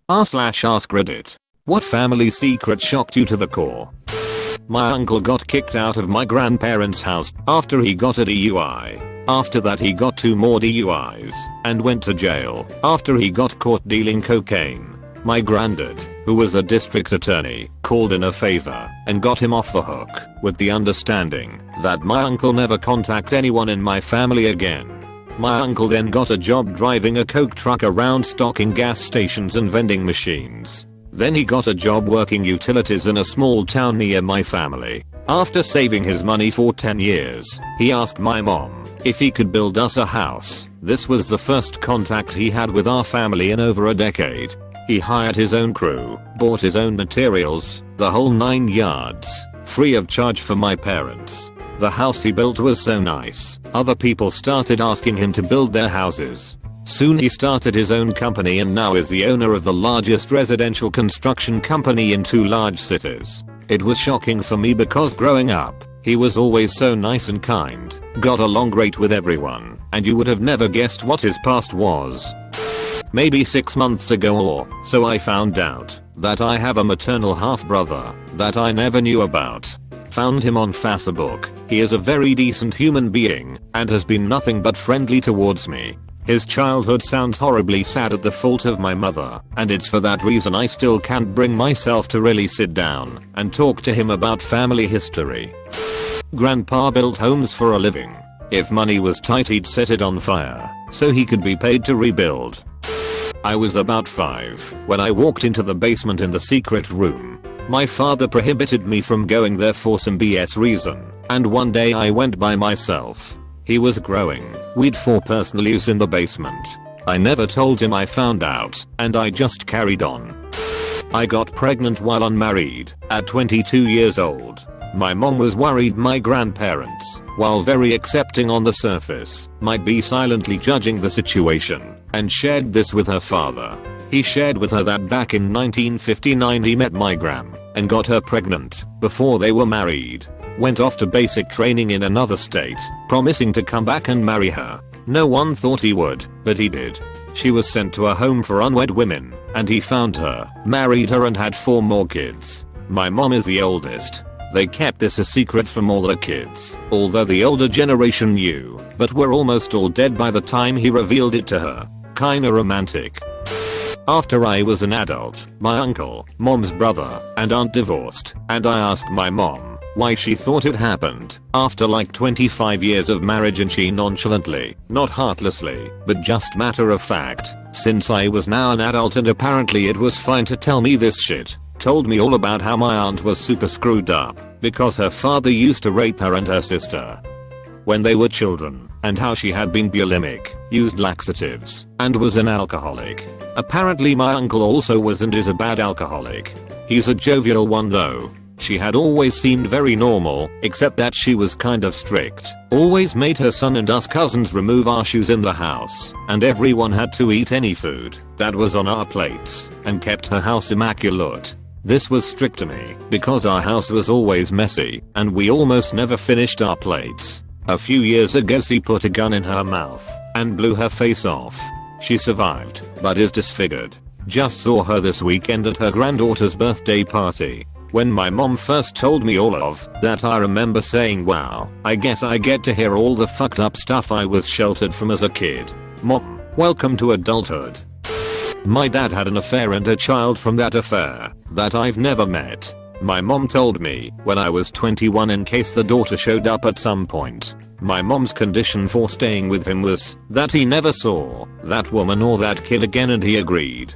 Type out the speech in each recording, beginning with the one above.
r/AskReddit. What family secret shocked you to the core? My uncle got kicked out of my grandparents' house after he got a DUI. After that he got 2 more DUIs and went to jail after he got caught dealing cocaine. My granddad, who was a district attorney, called in a favor and got him off the hook with the understanding that my uncle never contact anyone in my family again. My uncle then got a job driving a coke truck around stocking gas stations and vending machines. Then he got a job working utilities in a small town near my family. After saving his money for 10 years, he asked my mom if he could build us a house. This was the first contact he had with our family in over a decade. He hired his own crew, bought his own materials, the whole 9 yards, free of charge for my parents. The house he built was so nice, other people started asking him to build their houses. Soon he started his own company and now is the owner of the largest residential construction company in 2 large cities. It was shocking for me because growing up, he was always so nice and kind, got along great with everyone, and you would have never guessed what his past was. Maybe 6 months ago or so I found out that I have a maternal half-brother that I never knew about. Found him on Facebook. He is a very decent human being and has been nothing but friendly towards me. His childhood sounds horribly sad at the fault of my mother, and it's for that reason I still can't bring myself to really sit down and talk to him about family history. Grandpa built homes for a living. If money was tight he'd set it on fire so he could be paid to rebuild. I was about 5 when I walked into the basement in the secret room. My father prohibited me from going there for some BS reason, and one day I went by myself. He was growing weed for personal use in the basement. I never told him I found out, and I just carried on. I got pregnant while unmarried, at 22 years old. My mom was worried my grandparents, while very accepting on the surface, might be silently judging the situation, and shared this with her father. He shared with her that back in 1959 he met my gram, and got her pregnant, before they were married. Went off to basic training in another state, promising to come back and marry her. No one thought he would, but he did. She was sent to a home for unwed women, and he found her, married her and had 4 more kids. My mom is the oldest. They kept this a secret from all the kids, although the older generation knew, but were almost all dead by the time he revealed it to her. Kinda romantic. After I was an adult, my uncle, mom's brother, and aunt divorced, and I asked my mom why she thought it happened after like 25 years of marriage, and she nonchalantly, not heartlessly, but just matter of fact, since I was now an adult and apparently it was fine to tell me this shit, told me all about how my aunt was super screwed up because her father used to rape her and her sister when they were children, and how she had been bulimic, used laxatives, and was an alcoholic. Apparently my uncle also was and is a bad alcoholic. He's a jovial one though. She had always seemed very normal, except that she was kind of strict. Always made her son and us cousins remove our shoes in the house, and everyone had to eat any food that was on our plates, and kept her house immaculate. This was strict to me, because our house was always messy, and we almost never finished our plates. A few years ago she put a gun in her mouth, and blew her face off. She survived, but is disfigured. Just saw her this weekend at her granddaughter's birthday party. When my mom first told me all of that I remember saying, wow, I guess I get to hear all the fucked up stuff I was sheltered from as a kid. Mom, welcome to adulthood. My dad had an affair and a child from that affair that I've never met. My mom told me when I was 21 in case the daughter showed up at some point. My mom's condition for staying with him was that he never saw that woman or that kid again, and he agreed.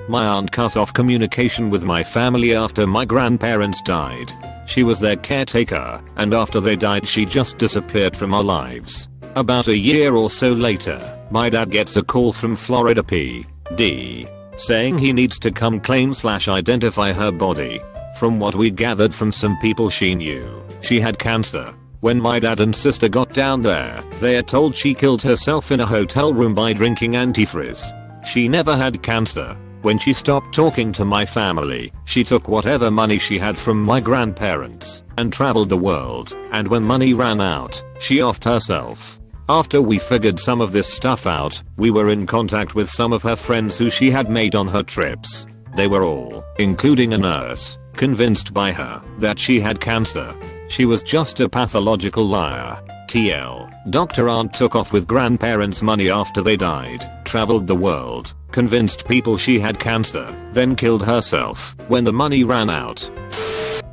My aunt cut off communication with my family after my grandparents died. She was their caretaker, and after they died she just disappeared from our lives. About a year or so later, my dad gets a call from Florida PD saying he needs to come claim/identify her body. From what we gathered from some people she knew, she had cancer. When my dad and sister got down there, they are told she killed herself in a hotel room by drinking antifreeze. She never had cancer. When she stopped talking to my family, she took whatever money she had from my grandparents and traveled the world, and when money ran out, she offed herself. After we figured some of this stuff out, we were in contact with some of her friends who she had made on her trips. They were all, including a nurse, convinced by her that she had cancer. She was just a pathological liar. TL. Dr. Aunt took off with grandparents' money after they died, traveled the world, convinced people she had cancer, then killed herself when the money ran out.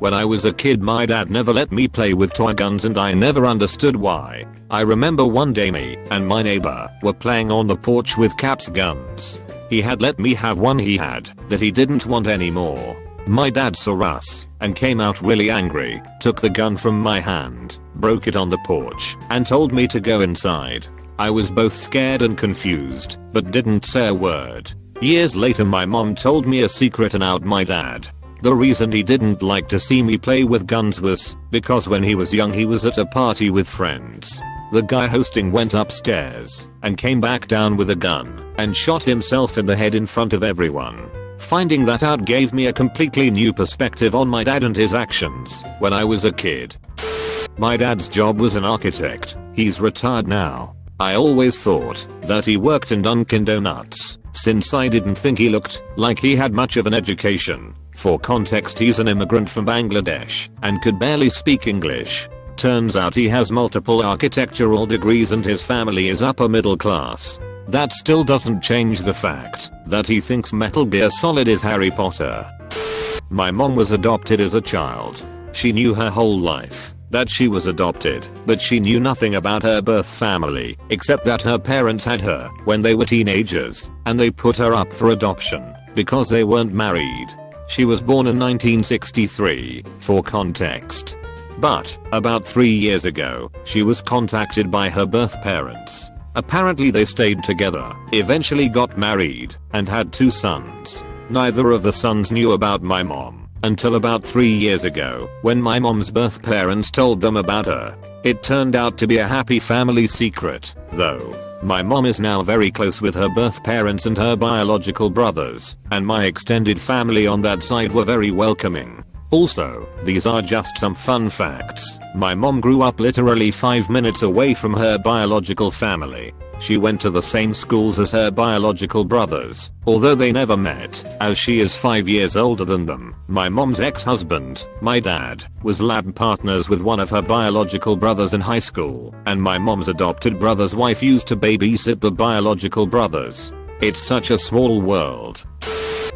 When I was a kid, my dad never let me play with toy guns and I never understood why. I remember one day me and my neighbor were playing on the porch with Cap's guns. He had let me have one he had that he didn't want anymore. My dad saw us and came out really angry, took the gun from my hand, broke it on the porch, and told me to go inside. I was both scared and confused, but didn't say a word. Years later, my mom told me a secret about my dad. The reason he didn't like to see me play with guns was because when he was young he was at a party with friends. The guy hosting went upstairs and came back down with a gun and shot himself in the head in front of everyone. Finding that out gave me a completely new perspective on my dad and his actions when I was a kid. My dad's job was an architect. He's retired now. I always thought that he worked in Dunkin' Donuts, since I didn't think he looked like he had much of an education. For context, he's an immigrant from Bangladesh and could barely speak English. Turns out he has multiple architectural degrees and his family is upper middle class. That still doesn't change the fact that he thinks Metal Gear Solid is Harry Potter. My mom was adopted as a child. She knew her whole life that she was adopted, but she knew nothing about her birth family except that her parents had her when they were teenagers and they put her up for adoption because they weren't married. She was born in 1963, for context. But about 3 years ago, she was contacted by her birth parents. Apparently they stayed together, eventually got married, and had 2 sons. Neither of the sons knew about my mom until about 3 years ago, when my mom's birth parents told them about her. It turned out to be a happy family secret, though. My mom is now very close with her birth parents and her biological brothers, and my extended family on that side were very welcoming. Also, these are just some fun facts. My mom grew up literally 5 minutes away from her biological family. She went to the same schools as her biological brothers, although they never met, as she is 5 years older than them. My mom's ex-husband, my dad, was lab partners with one of her biological brothers in high school, and my mom's adopted brother's wife used to babysit the biological brothers. It's such a small world.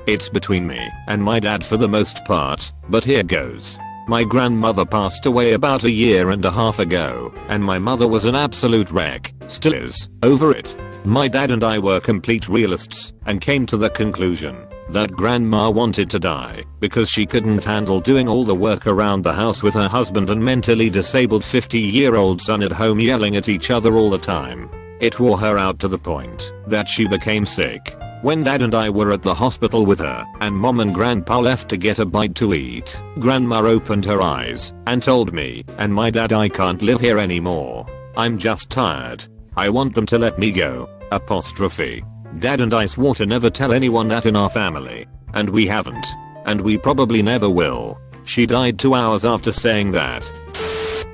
It's between me and my dad for the most part, but here goes. My grandmother passed away about 1.5 years ago, and my mother was an absolute wreck, still is, over it. My dad and I were complete realists and came to the conclusion that grandma wanted to die because she couldn't handle doing all the work around the house with her husband and mentally disabled 50-year-old son at home yelling at each other all the time. It wore her out to the point that she became sick. When dad and I were at the hospital with her and mom and grandpa left to get a bite to eat, grandma opened her eyes and told me and my dad, "I can't live here anymore. I'm just tired. I want them to let me go." Dad and I swore to never tell anyone that in our family, and we haven't, and we probably never will. She died 2 hours after saying that.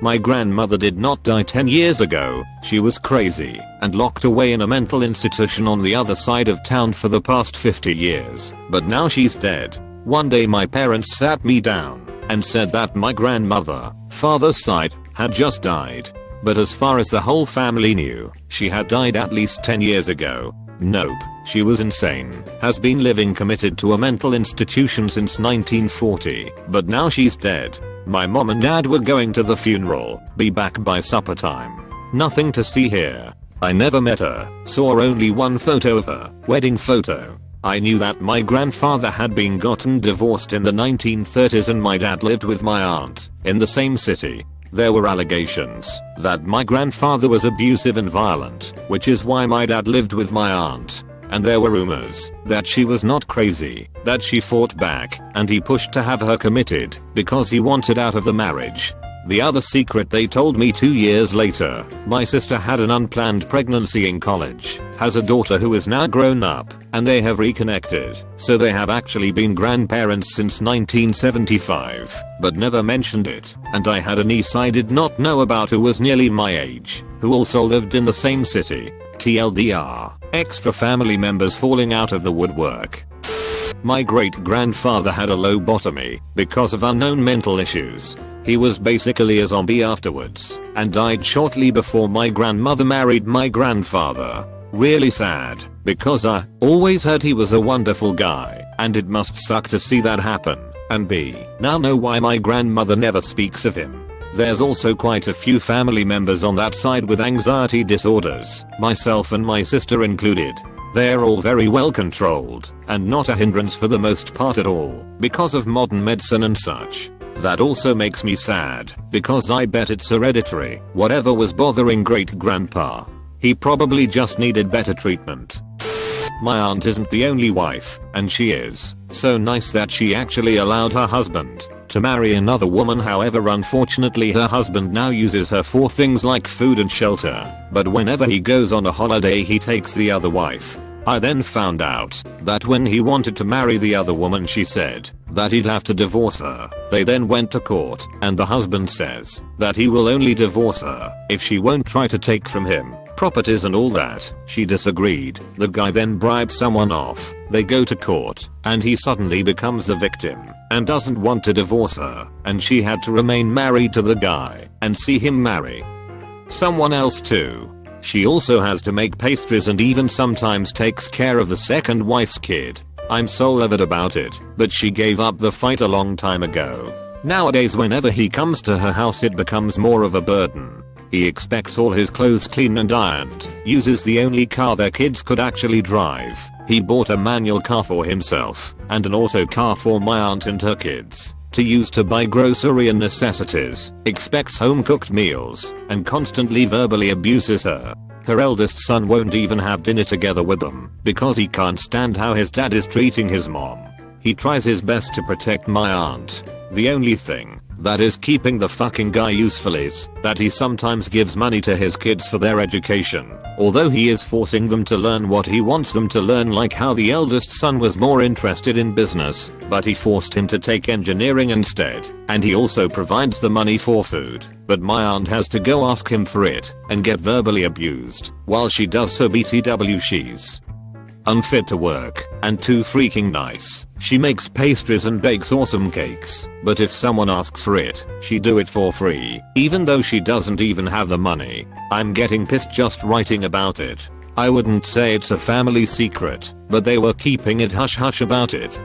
My grandmother did not die 10 years ago. She was crazy and locked away in a mental institution on the other side of town for the past 50 years. But now she's dead. One day my parents sat me down and said that my grandmother, father's side, had just died. But as far as the whole family knew, she had died at least 10 years ago. Nope, she was insane. Has been living committed to a mental institution since 1940, but now she's dead. My mom and dad were going to the funeral, be back by supper time. Nothing to see here. I never met her, saw only one photo of her, wedding photo. I knew that my grandfather had been gotten divorced in the 1930s and my dad lived with my aunt, in the same city. There were allegations that my grandfather was abusive and violent, which is why my dad lived with my aunt. And there were rumors that she was not crazy, that she fought back, and he pushed to have her committed because he wanted out of the marriage. The other secret they told me 2 years later, my sister had an unplanned pregnancy in college, has a daughter who is now grown up, and they have reconnected, so they have actually been grandparents since 1975, but never mentioned it, and I had a niece I did not know about who was nearly my age, who also lived in the same city. TLDR, extra family members falling out of the woodwork. My great-grandfather had a lobotomy because of unknown mental issues. He was basically a zombie afterwards and died shortly before my grandmother married my grandfather. Really sad, because I always heard he was a wonderful guy, and it must suck to see that happen, and now know why my grandmother never speaks of him. There's also quite a few family members on that side with anxiety disorders, myself and my sister included. They're all very well controlled, and not a hindrance for the most part at all, because of modern medicine and such. That also makes me sad, because I bet it's hereditary, whatever was bothering great-grandpa. He probably just needed better treatment. My aunt isn't the only wife, and she is so nice that she actually allowed her husband to marry another woman. However, unfortunately her husband now uses her for things like food and shelter, but whenever he goes on a holiday he takes the other wife. I then found out that when he wanted to marry the other woman she said that he'd have to divorce her. They then went to court, and the husband says that he will only divorce her if she won't try to take from him properties and all that. She disagreed. The guy then bribes someone off. They go to court, and he suddenly becomes the victim and doesn't want to divorce her, and she had to remain married to the guy and see him marry someone else too. She also has to make pastries and even sometimes takes care of the second wife's kid. I'm so livid about it, but she gave up the fight a long time ago. Nowadays whenever he comes to her house it becomes more of a burden. He expects all his clothes clean and ironed, uses the only car their kids could actually drive. He bought a manual car for himself, and an auto car for my aunt and her kids to use to buy grocery and necessities, expects home cooked meals, and constantly verbally abuses her. Her eldest son won't even have dinner together with them, because he can't stand how his dad is treating his mom. He tries his best to protect my aunt. The only thing that is keeping the fucking guy useful is that he sometimes gives money to his kids for their education, although he is forcing them to learn what he wants them to learn, like how the eldest son was more interested in business, but he forced him to take engineering instead, and he also provides the money for food, but my aunt has to go ask him for it and get verbally abused. While she does so, BTW, she's unfit to work and too freaking nice. She makes pastries and bakes awesome cakes, but if someone asks for it, she do it for free, even though she doesn't even have the money. I'm getting pissed just writing about it. I wouldn't say it's a family secret, but they were keeping it hush hush about it.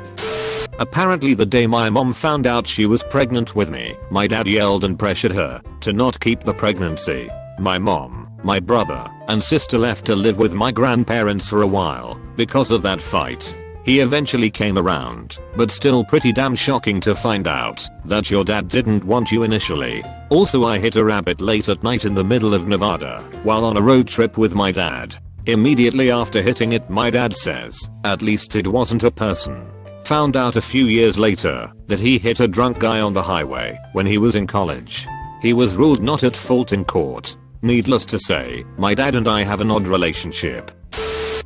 Apparently the day my mom found out she was pregnant with me, my dad yelled and pressured her to not keep the pregnancy. My mom, my brother, and sister left to live with my grandparents for a while because of that fight. He eventually came around, but still pretty damn shocking to find out that your dad didn't want you initially. Also, I hit a rabbit late at night in the middle of Nevada while on a road trip with my dad. Immediately after hitting it, my dad says, at least it wasn't a person. Found out a few years later that he hit a drunk guy on the highway when he was in college. He was ruled not at fault in court. Needless to say, my dad and I have an odd relationship.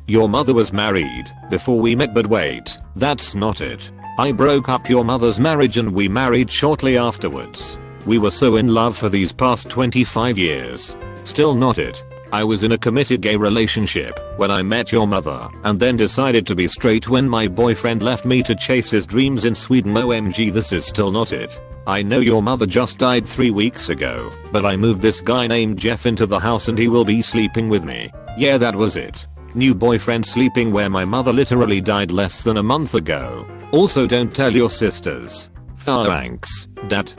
Your mother was married before we met, but wait, that's not it. I broke up your mother's marriage and we married shortly afterwards. We were so in love for these past 25 years. Still not it. I was in a committed gay relationship when I met your mother, and then decided to be straight when my boyfriend left me to chase his dreams in Sweden. OMG, this is still not it. I know your mother just died 3 weeks ago, but I moved this guy named Jeff into the house and he will be sleeping with me. Yeah, that was it. New boyfriend sleeping where my mother literally died less than a month ago. Also, don't tell your sisters. Thanks, Dad.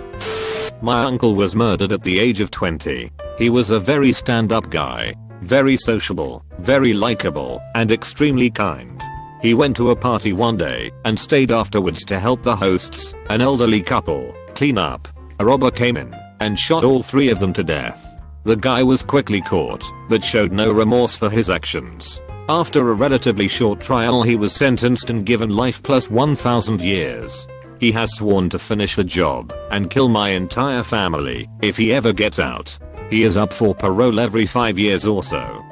My uncle was murdered at the age of 20. He was a very stand-up guy, very sociable, very likable, and extremely kind. He went to a party one day and stayed afterwards to help the hosts, an elderly couple, clean up. A robber came in and shot all 3 of them to death. The guy was quickly caught, but showed no remorse for his actions. After a relatively short trial, he was sentenced and given life plus 1,000 years. He has sworn to finish the job and kill my entire family if he ever gets out. He is up for parole every 5 years or so.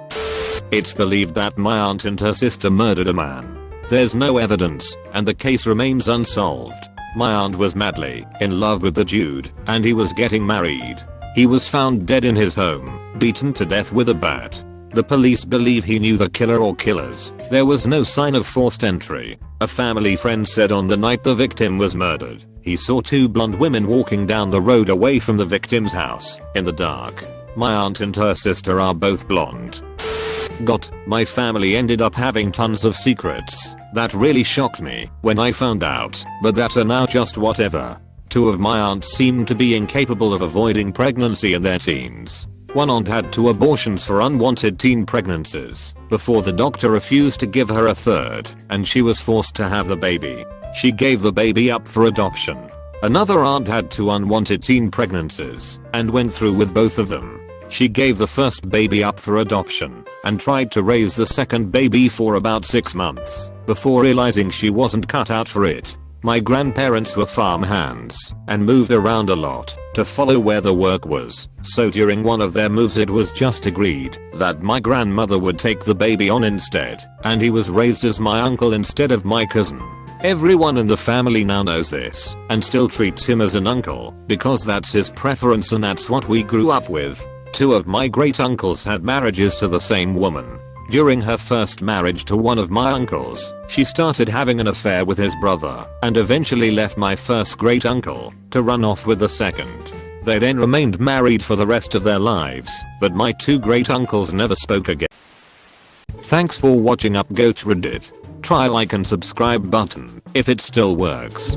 It's believed that my aunt and her sister murdered a man. There's no evidence and the case remains unsolved. My aunt was madly in love with the dude and he was getting married. He was found dead in his home, beaten to death with a bat. The police believe he knew the killer or killers. There was no sign of forced entry. A family friend said on the night the victim was murdered, he saw two blonde women walking down the road away from the victim's house in the dark. My aunt and her sister are both blonde. My family ended up having tons of secrets that really shocked me when I found out, but that are now just whatever. Two of my aunts seemed to be incapable of avoiding pregnancy in their teens. One aunt had 2 abortions for unwanted teen pregnancies before the doctor refused to give her a third and she was forced to have the baby. She gave the baby up for adoption. Another aunt had 2 unwanted teen pregnancies and went through with both of them. She gave the first baby up for adoption and tried to raise the second baby for about 6 months before realizing she wasn't cut out for it. My grandparents were farm hands and moved around a lot to follow where the work was, so during one of their moves it was just agreed that my grandmother would take the baby on instead, and he was raised as my uncle instead of my cousin. Everyone in the family now knows this and still treats him as an uncle because that's his preference and that's what we grew up with. 2 of my great uncles had marriages to the same woman. During her first marriage to one of my uncles, she started having an affair with his brother and eventually left my first great uncle to run off with the second. They then remained married for the rest of their lives, but my 2 great uncles never spoke again. Thanks for watching UpGoat Reddit. Try like and subscribe button if it still works.